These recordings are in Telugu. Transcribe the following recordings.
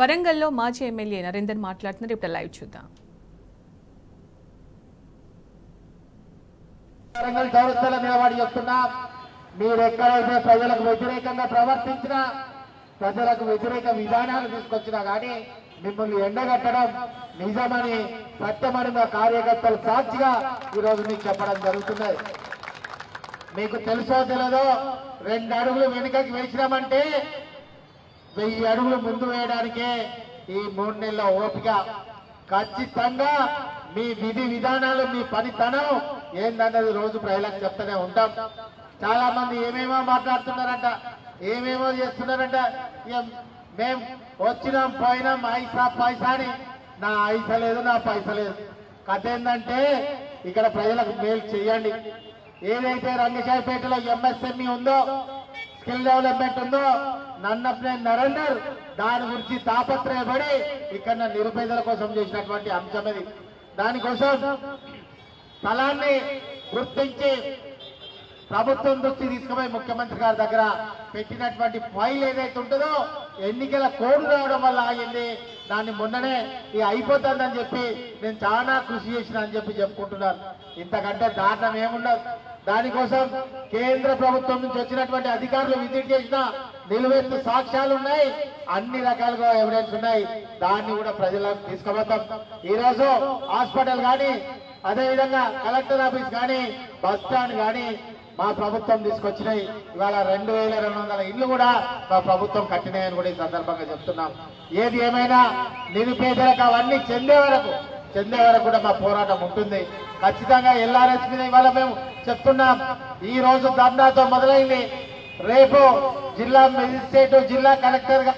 వరంగల్లో మాజీ ఎమ్మెల్యే నరేందర్ మాట్లాడుతున్నారు. ఇప్పుడు లైవ్ చూద్దాం. వరంగల్ చౌరస్తాలో నిలబడి చెప్తున్నా, మీరు ఎక్కడైతే ప్రజలకు వ్యతిరేకంగా ప్రవర్తించినా, ప్రజలకు వ్యతిరేక విధానాలు తీసుకొచ్చినా కానీ మిమ్మల్ని ఎండగట్టడం నిజమని సత్యమని మా కార్యకర్తలు సాక్షిగా ఈరోజు మీకు చెప్పడం జరుగుతున్నది. మీకు తెలుసో తెలియదో 2 అడుగులు వెనుకకి వేసినామంటే 1000 అడుగులు ముందు వేయడానికే ఈ 3 నెలల ఓపిక. ఖచ్చితంగా మీ విధి విధానాలు, మీ పనితనం ఏందన్నది రోజు ప్రజలకు చెప్తూనే ఉంటాం. చాలా మంది ఏమేమో మాట్లాడుతున్నారంట, ఏమేమో చేస్తున్నారంట. మేము వచ్చినాం పోయినాం పైసా అని. నా ఐస లేదు, నా పైస లేదు. కథ ఏంటంటే ఇక్కడ ప్రజలకు మేలు చేయండి. ఏదైతే రంగశాయిపేటలో ఎంఎస్ఎంఈ ఉందో, స్కిల్ డెవలప్మెంట్ ఉందో, నరేందర్ దాని గురించి తాపత్రయపడి ఇక్కడ నిరుపేదల కోసం చేసినటువంటి అంశం ఇది. దానికోసం స్థలాన్ని గుర్తించి ప్రభుత్వం దృష్టి తీసుకుపోయి ముఖ్యమంత్రి గారి దగ్గర పెట్టినటువంటి ఫైల్ ఏదైతే ఉంటుందో, ఎన్నికల కోడ్ రావడం వల్ల ఆగింది. దాన్ని మొన్ననే అయిపోతుందని చెప్పి నేను చాలా కృషి చేసిన అని చెప్పి చెప్పుకుంటున్నాను. ఇంతకంటే దారుణం ఏముండదు. దానికోసం కేంద్ర ప్రభుత్వం నుంచి వచ్చినటువంటి అధికారులు విజిట్ చేసిన నిలువెత్తు సాక్ష్యాలు ఉన్నాయి, అన్ని రకాలుగా ఎవిడెన్స్ ఉన్నాయి. దాన్ని కూడా ప్రజలకు తీసుకుపోతాం. ఈరోజు హాస్పిటల్ కానీ, అదేవిధంగా కలెక్టర్ ఆఫీస్ కానీ, బస్ స్టాండ్ కానీ మా ప్రభుత్వం తీసుకొచ్చినాయి. ఇవాళ 2200 ఇళ్లు కూడా మా ప్రభుత్వం కట్టినాయని కూడా ఈ సందర్భంగా చెప్తున్నాం. ఏది ఏమైనా నిరుపేదలకు అవన్నీ చెందే వరకు కూడా మా పోరాటం ఉంటుంది. ఖచ్చితంగా ఎల్ఆర్ఎస్ మీద ఇవాళ మేము చెప్తున్నాం. ఈ రోజు ధర్నాతో మొదలైంది. రేపు జిల్లా మెజిస్ట్రేట్, జిల్లా కలెక్టర్ గా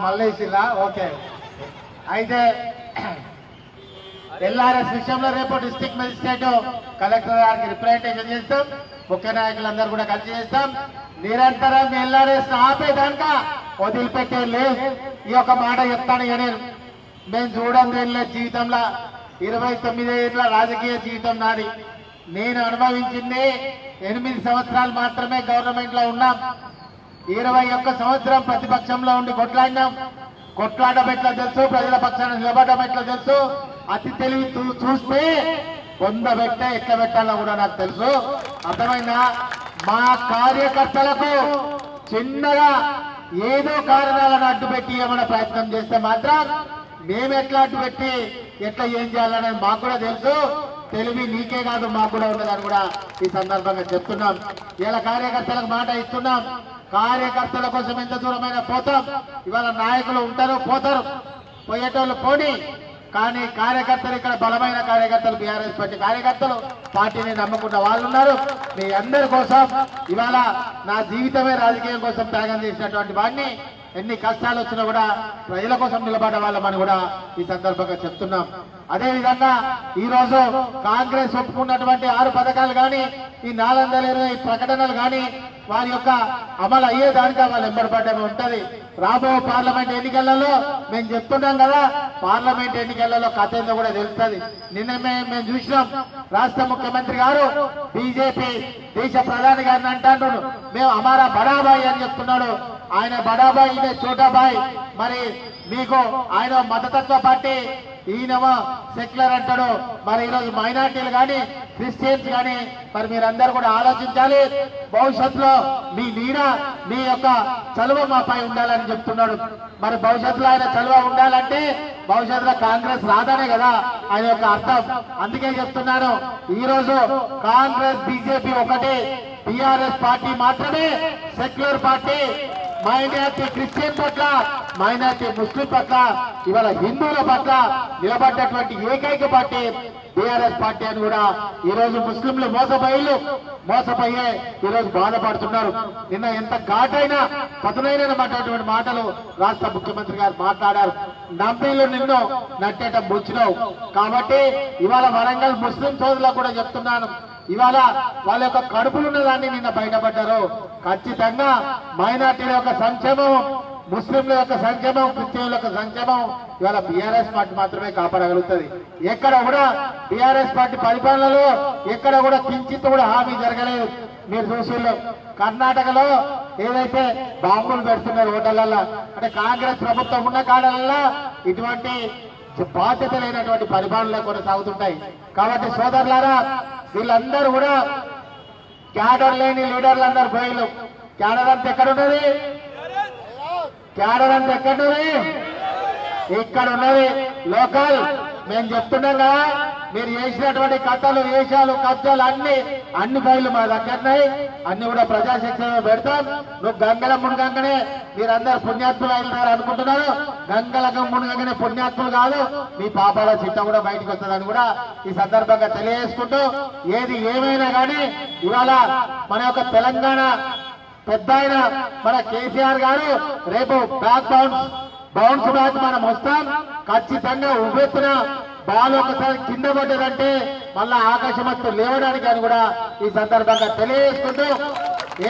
మల్లేసిల్లా. ఓకే, అయితే ఎల్ఆర్ఎస్ విషయంలో రేపు డిస్ట్రిక్ట్ మెజిస్ట్రేట్, కలెక్టర్ గారికి రిప్రజెంటేషన్ చేస్తాం. ముఖ్య నాయకులందరూ కూడా కలిసి చేస్తాం. నిరంతరం ఎల్ఆర్ఎస్ ఆపేదాక వదిలిపెట్టే లేదు. ఈ యొక్క మాట చెప్తాను. మేము చూడండి జీవితంలో 29 ఏళ్ల రాజకీయ జీవితం నాది. నేను అనుభవించింది 8 సంవత్సరాలు మాత్రమే గవర్నమెంట్ లో ఉన్నాం. 21 సంవత్సరం ప్రతిపక్షంలో ఉండి కొట్లాడినాం. కొట్లాడడం ఎట్లా తెలుసు, ప్రజల పక్షాన నిలబడడం ఎట్లా తెలుసు. అతి తెలివి చూస్తే పొందబెట్టే ఎట్లా పెట్టాలో కూడా నాకు తెలుసు. అర్థమైందా? మా కార్యకర్తలకు చిన్నగా ఏదో కారణాలను అడ్డుపెట్టి ఏమైనా ప్రయత్నం చేస్తే మాత్రం మేము ఎట్లా అడ్డుపెట్టి ఎట్లా ఏం చేయాలనేది మాకు కూడా తెలుసు. తెలివి నీకే కాదు మాకు కూడా ఉన్నదని కూడా ఈ సందర్భంగా చెప్తున్నాం. ఇలా కార్యకర్తలకు మాట ఇస్తున్నాం. కార్యకర్తల కోసం ఎంత దూరమైనా పోతాం. ఇవాళ నాయకులు ఉంటారు, పోతారు, పోయేటోళ్ళు పోనీ. కానీ కార్యకర్తలు ఇక్కడ బలమైన కార్యకర్తలు, బీఆర్ఎస్ పార్టీ కార్యకర్తలు, పార్టీని నమ్ముకున్న వాళ్ళు ఉన్నారు. మీ అందరి కోసం ఇవాళ నా జీవితమే రాజకీయం కోసం త్యాగం చేసినటువంటి వాడిని. ఎన్ని కష్టాలు వచ్చినా కూడా ప్రజల కోసం నిలబడ్డ వాళ్ళమని కూడా ఈ సందర్భంగా చెప్తున్నాం. అదేవిధంగా ఈ రోజు కాంగ్రెస్ ఒప్పుకున్నటువంటి 6 పథకాలు కానీ, ఈ 420 ప్రకటనలు కానీ వారి యొక్క అమలు అయ్యేదానిగా వాళ్ళు ఎంబడబడ్డమే ఉంటది. రాబో పార్లమెంట్ ఎన్నికలలో మేము చెప్తున్నాం కదా, పార్లమెంట్ ఎన్నికలలో కథ ఏందో కూడా తెలుస్తుంది. నిన్న మేము చూసినాం. రాష్ట్ర ముఖ్యమంత్రి గారు బీజేపీ దేశ ప్రధాని గారిని అంటాడు, మేము అమారా బడాబాయి అని చెప్తున్నాడు. ఆయన బడాబాయి, ఈయన చోటాబాయి. మరి మీకు ఆయన మతతత్వ పార్టీ, ఈయనమో సెక్యులర్ అంటాడు. మరి ఈరోజు మైనార్టీలు కానీ, క్రిస్టియన్స్ కానీ మరి మీరందరూ కూడా ఆలోచించాలి. భవిష్యత్తులో మీ నీడ, మీ యొక్క చలువ మాపై ఉండాలని చెప్తున్నాడు. మరి భవిష్యత్తులో ఆయన చలువ ఉండాలంటే భవిష్యత్తులో కాంగ్రెస్ రాదనే కదా ఆయన యొక్క అర్థం. అందుకే చెప్తున్నాను, ఈ రోజు కాంగ్రెస్ బీజేపీ ఒకటి, టీఆర్ఎస్ పార్టీ మాత్రమే సెక్యులర్ పార్టీ. మైనార్టీ క్రిస్టియన్ పట్ల, మైనార్టీ ముస్లిం పట్ల, ఇవాళ హిందువుల పట్ల నిలబడ్డటువంటి ఏకైక పార్టీ టీఆర్ఎస్ పార్టీ అని కూడా ఈ రోజు ముస్లింలు మోసపోయే ఈ రోజు బాధపడుతున్నారు. నిన్న ఎంత ఘాటైన పదునైన మాట్లాడేటువంటి మాటలు రాష్ట్ర ముఖ్యమంత్రి గారు మాట్లాడారు. నమ్మీలు నిన్ను నట్టేట ముచ్చినావు. కాబట్టి ఇవాళ వరంగల్ ముస్లిం సోదరులకు కూడా చెప్తున్నాను, ఇవాళ వాళ్ళ యొక్క కడుపులున్న దాన్ని నిన్న బయటపడ్డారు. ఖచ్చితంగా మైనార్టీల యొక్క సంక్షేమం ముస్లింల యొక్క సంక్షేమం, క్రిస్టియన్ల యొక్క సంక్షేమం ఇవాళ బీఆర్ఎస్ పార్టీ మాత్రమే కాపాడగలుగుతుంది. ఎక్కడ కూడా బీఆర్ఎస్ పార్టీ పరిపాలనలో ఎక్కడ కూడా కించిత్ కూడా హామీ జరగలేదు. మీరు చూసిళ్ళు కర్ణాటకలో ఏదైతే బాంబులు పెడుతున్నారు హోటళ్లలో, అంటే కాంగ్రెస్ ప్రభుత్వం ఉన్న కాలంలో ఇటువంటి బాధ్యత లేనటువంటి పరిపాలనలు కొనసాగుతుంటాయి. కాబట్టి సోదరులారా, వీళ్ళందరూ కూడా క్యాడర్ లేని లీడర్లు అందరూ పోయిలు. క్యాడర్ అంతా ఎక్కడున్నది? క్యాడర్ అంతా ఎక్కడున్నది? ఇక్కడ ఉన్నది లోకల్. మేము చెప్తున్నాం కదా, మీరు చేసినటువంటి కథలు, వేషాలు, కబ్జాలు అన్ని ఫైళ్లు మా దగ్గరన్నాయి. అన్ని కూడా ప్రజాశిక్షణ పెడతాం. నువ్వు గంగల మునగంగానే మీరందరూ పుణ్యాత్ములు అయినారు అనుకుంటున్నారు. గంగలకు మునగంగానే పుణ్యాత్ములు కాదు, మీ పాపాల చిట్ట కూడా బయటకు వస్తుందని కూడా ఈ సందర్భంగా తెలియజేసుకుంటూ, ఏది ఏమైనా కానీ ఇవాళ మన యొక్క తెలంగాణ పెద్ద ఆయన మన కేసీఆర్ గారు రేపు బౌన్స్ బ్యాక్ మనం వస్తాం. ఖచ్చితంగా ఉవ్వెత్తున బాల్ ఒకసారి కింద పడ్డదంటే మళ్ళా ఆకాశమత్తు లేవడానికి అని కూడా ఈ సందర్భంగా తెలియజేసుకుంటూ,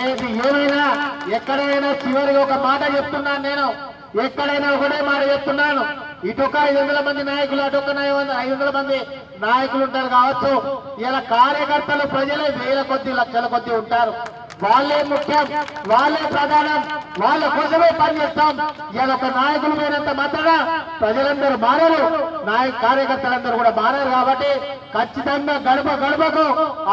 ఏది ఏమైనా ఎక్కడైనా చివరిగా ఒక మాట చెప్తున్నాను. నేను ఎక్కడైనా ఒకటే మాట చెప్తున్నాను. ఇటొక 500 మంది నాయకులు, అటొక 500 మంది నాయకులు ఉంటారు కావచ్చు. ఇలా కార్యకర్తలు ప్రజలే వేల కొద్ది, లక్షల కొద్ది ఉంటారు. వాళ్ళే ముఖ్యం, వాళ్ళే ప్రధానం, వాళ్ళ కోసమే పనిచేస్తాం. ఇలా ఒక నాయకులు పోయినంత మాత్రాన ప్రజలందరూ మారరు, కార్యకర్తలందరూ కూడా మారరు. కాబట్టి ఖచ్చితంగా గడప గడపకు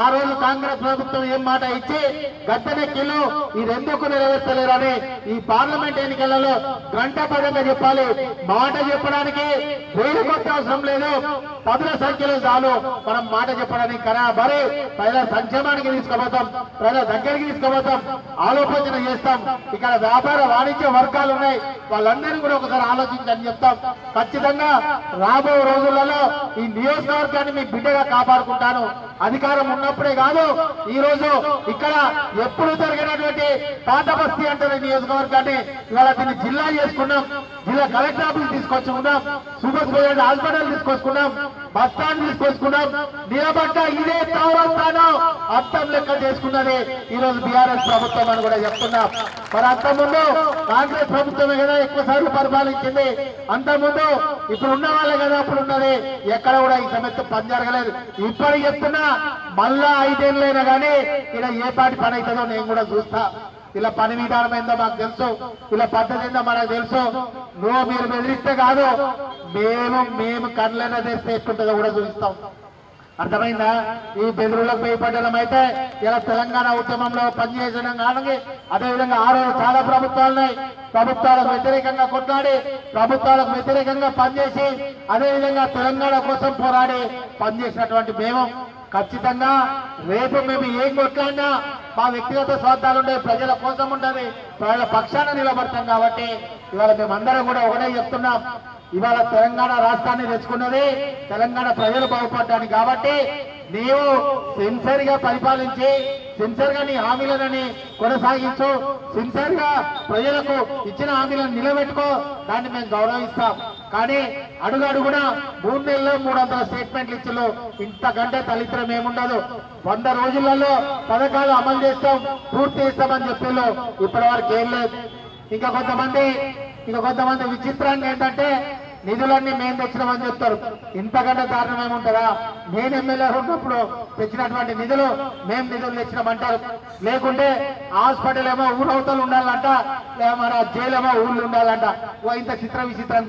ఆ రోజు కాంగ్రెస్ ప్రభుత్వం ఏం మాట ఇచ్చి గద్దెనెక్కిలు ఇదెందుకు నెరవేర్చలేరని ఈ పార్లమెంట్ ఎన్నికలలో గంటపదంగా చెప్పాలి. మాట చెప్పడానికి వేలు కొత్త అవసరం లేదు, పదుల సంఖ్యలో చాలు మనం మాట చెప్పడానికి. మరి ప్రజల సంక్షేమానికి తీసుకుపోతాం, ప్రజల దగ్గరికి తీసుకుపోతాం, ఆలోచన చేస్తాం. ఇక్కడ వ్యాపార వాణిజ్య వర్గాలు ఉన్నాయి, వాళ్ళందరినీ కూడా ఒకసారి ఆలోచించని చెప్తాం. ఖచ్చితంగా రాబో రోజులలో ఈ నియోజకవర్గాన్ని మీ బిడ్డగా కాపాడుకుంటాను. అధికారం ఉన్నప్పుడే కాదు, ఈ రోజు ఇక్కడ ఎప్పుడు జరిగినటువంటి పాత బస్తీ అంటారు నియోజకవర్గాన్ని ఇవాళ దీన్ని జిల్లా చేసుకున్నాం. జిల్లా కలెక్టర్ ఆఫీస్ తీసుకొచ్చుకున్నాం, సూపర్ స్పెషాలిటీ హాస్పిటల్ తీసుకొచ్చుకున్నాం, బస్ స్టాండ్ తీసుకొచ్చుకున్నాం. నిలబడ్డ ఇదే స్థానం అర్థం లెక్క చేసుకున్నది ఈ రోజు బీఆర్ఎస్ ప్రభుత్వం అని కూడా చెప్తున్నాం. మరి అంతకుముందు కాంగ్రెస్ ప్రభుత్వమే కదా ఎక్కువ సార్లు పరిపాలించింది. అంతకుముందు ఇప్పుడు ఉన్న వాళ్ళే కదా అప్పుడు ఉన్నది. ఎక్కడ కూడా ఈ సమస్య పని జరగలేదు. ఇప్పటికి చెప్తున్నా, మళ్ళా 5 ఏళ్ళైనా కానీ ఇలా ఏ పాటి పని అవుతుందో నేను కూడా చూస్తా. ఇలా పని విధానం ఏందో మాకు తెలుసు, ఇలా పద్ధతి ఏందో మనకు తెలుసు. నువ్వు మీరు బెదిరిస్తే కాదు, మేము కళ్ళైనా తెరిస్తే ఎట్టుంటుందో కూడా చూపిస్తాం. అర్థమైందా? ఈ బెదిరులకు భయపడడం అయితే ఇలా తెలంగాణ ఉద్యమంలో పనిచేయడం కానీ, అదేవిధంగా ఆ రోజు చాలా ప్రభుత్వాలున్నాయి, ప్రభుత్వాలకు వ్యతిరేకంగా కొట్లాడి, ప్రభుత్వాలకు వ్యతిరేకంగా పనిచేసి, అదేవిధంగా తెలంగాణ కోసం పోరాడి పనిచేసినటువంటి మేము ఖచ్చితంగా రేపు మేము ఏం కొట్లాడినా మా వ్యక్తిగత స్వార్థాలు ఉండే, ప్రజల కోసం ఉంటది, ప్రజల పక్షాన నిలబడతాం. కాబట్టి ఇవాళ మేమందరం కూడా ఒకటే చెప్తున్నాం, ఇవాళ తెలంగాణ రాష్ట్రాన్ని తెచ్చుకున్నది తెలంగాణ ప్రజలు బాగుపడడానికి. కాబట్టి నీవు సిన్సియర్ గా పరిపాలించి, సిన్సియర్ గా నీ హామీలని కొనసాగించు, సిన్సియర్ గా ప్రజలకు ఇచ్చిన హామీలను నిలబెట్టుకో, దాన్ని మేము గౌరవిస్తాం. కానీ అడుగడుగునా 3 నెలల్లో 300 స్టేట్మెంట్లు ఇచ్చులు, ఇంతకంటే దళిద్రం ఏముండదు. 100 రోజులలో పథకాలు అమలు చేస్తాం, పూర్తి చేస్తామని చెప్పేలో ఇప్పటి వరకు ఏం లేదు. ఇంకా కొంతమంది విచిత్రంగా ఏంటంటే నిధులన్నీ మేము తెచ్చినామని చెప్తారు. ఇంతకంటే దారుణం ఏముంటుందా? నేను ఎమ్మెల్యే ఉన్నప్పుడు తెచ్చినటువంటి నిధులు తెచ్చినామంటారు. లేకుంటే హాస్పిటల్ ఏమో ఊరవతలు ఉండాలంట, మన జైలు ఏమో ఊళ్ళు ఉండాలంట. ఇంత చిత్ర విచిత్రం